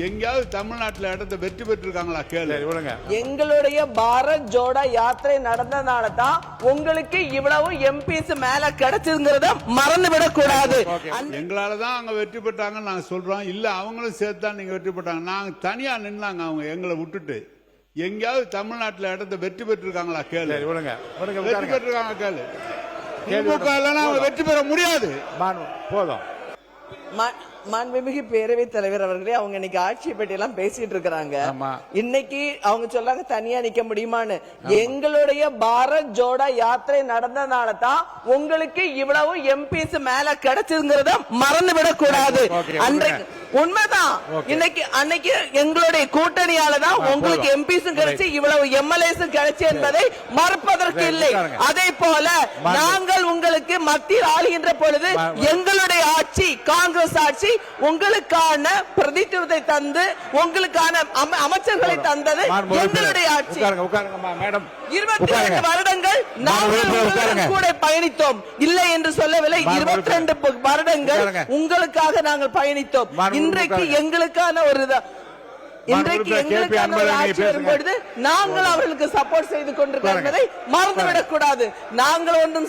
எங்கேயாவது தமிழ்நாட்டில் இடத்த வெற்றி பெற்றிருக்காங்களா கேளு. எங்களுடைய பாரத் ஜோடா யாத்திரை நடந்தனால தான் உங்களுக்கு இவ்வளவு எம்பிஸ் மேல கிடைச்சதுங்கிறத மறந்து விடக் கூடாது. எங்களாலதான் அங்க வெற்றி பெற்றாங்கன்னு நாங்க சொல்றோம். இல்ல அவங்களும் சேர்த்தா நீங்க வெற்றி பெற்றாங்க. நாங்க தனியா நின்னாங்க. அவங்க எங்களை விட்டுட்டு எங்கேயாவது தமிழ்நாட்டில் இடத்த வெற்றி பெற்றிருக்காங்களா கேளு. வெற்றி பெற்றிருக்காங்க கேளு. திமுக வெற்றி பெற முடியாது. போதும். மாண்புமிகு பேரவைத் தலைவர் அவர்களே, அவங்க இன்னைக்கு ஆட்சியை பற்றி எல்லாம் பேசிட்டு இருக்கிறாங்க. இன்னைக்கு அவங்க சொல்றாங்க தனியா நிக்க முடியுமான்னு. எங்களுடைய பாரத் ஜோடா யாத்திரை நடந்தனால தான் உங்களுக்கு இவ்வளவு எம்பிஸ் மேல கிடைச்சதுங்கிறத மறந்து விடக் கூடாது. உண்மைதான். இன்னைக்கு அன்னைக்கு எங்களுடைய கூட்டணியால தான் உங்களுக்கு எம்பிஸும் கிடைச்சு இவ்வளவு எம்எல்ஏஸும் கிடைச்சு என்பதை மறுப்பதற்கு இல்லை. அதே போல நாங்கள் உங்களுக்கு மத்தியில் ஆளுகின்ற பொழுது எங்களுடைய ஆட்சி காங்கிரஸ் ஆட்சி உங்களுக்கான பிரதித்துவத்தை தந்து உங்களுக்கான அமைச்சர்களை தந்தது எங்களுடைய ஆட்சி. 22 வருடங்கள் நாங்கள் கூட பயணித்தோம். இல்லை என்று சொல்லவில்லை. 22 வருடங்கள் உங்களுக்காக நாங்கள் பயணித்தோம். இன்றைக்கு எங்களுக்கான ஒரு ஆட்சி வரும்பொழுது நாங்கள் அவர்களுக்கு சப்போர்ட் செய்து கொண்டிருக்கிறோம் என்பதை மறந்துவிடக் கூடாது. நாங்கள் ஒன்றும்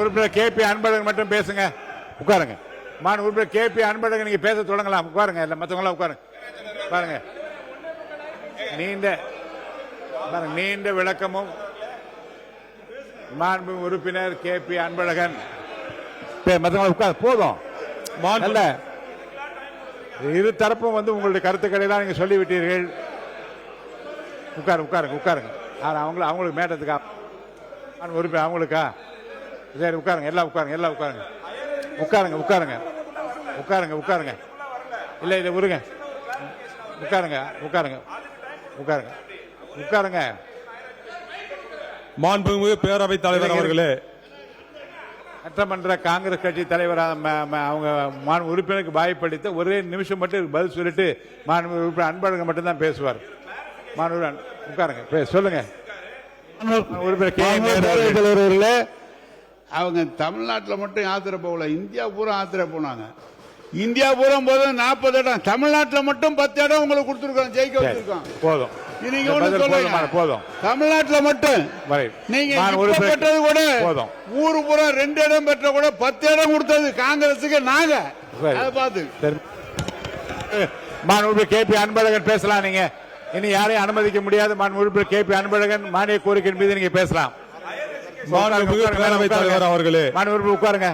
உறுப்பினர் கேபி அன்பழகன் மட்டும் பேசுங்க. உட்காருங்க. உறுப்பினர் கேபி அன்பழகன் நீங்க பேச தொடங்கலாம். உட்காருங்க. இல்ல மத்தவங்க உட்காருங்க. பாருங்க, நீண்ட விளக்கமும் மாண்பு உறுப்பினர் கேபி அன்பழகன் மத்தவங்க உட்காரு. போதும். இரு தரப்பும் உங்களுடைய கருத்துக்களை எல்லாம் நீங்க சொல்லிவிட்டீர்கள். உட்காருங்க. அவங்களுக்கு மேட்டத்துக்கா உறுப்பினர் அவங்களுக்கா? சரி, உட்காருங்க. எல்லாம் உட்காருங்க. இல்ல இதை உருங்க. உட்காருங்க. மாண்புமிகு பேரவைத் தலைவர் அவர்களே, சட்டமன்ற காங்கிரஸ் கட்சி தலைவர் அவங்க உறுப்பினருக்கு வாய்ப்பளித்த ஒரே நிமிஷம் மட்டும் பதில் சொல்லிட்டு உறுப்பினர் அன்பழகன் மட்டும் தான் பேசுவார். உட்காருங்க. சொல்லுங்க. உறுப்பினர் அவங்க தமிழ்நாட்டில் மட்டும் யாத்திரை போகல, இந்தியா பூரா யாத்திரை போனாங்க. இந்தியா பூரா போது 40 இடம், தமிழ்நாட்டில் மட்டும் 10 இடம் உங்களுக்கு கொடுத்துருக்கோம், ஜெயிக்க வச்சிருக்கோம். போதும். நீங்க ஒண்ணு சொல்லுங்க. போதும். தமிழ்நாட்டில் மட்டும் நீங்க பெற்றது கூட போதும். ஊரு பூரா 2 இடம் பெற்ற கூட 10 இடம் கொடுத்தது காங்கிரஸுக்கு. நாங்க அதை பார்த்து உறுப்பினர் கேபி அன்பழகன் பேசலாம். நீங்க இனி யாரையும் அனுமதிக்க முடியாது. உறுப்பினர் கேபி அன்பழகன் மானிய கோரிக்கை மீது நீங்க பேசலாம். பேரவைத் தலைவர் அவர்களே, உட்காருங்க.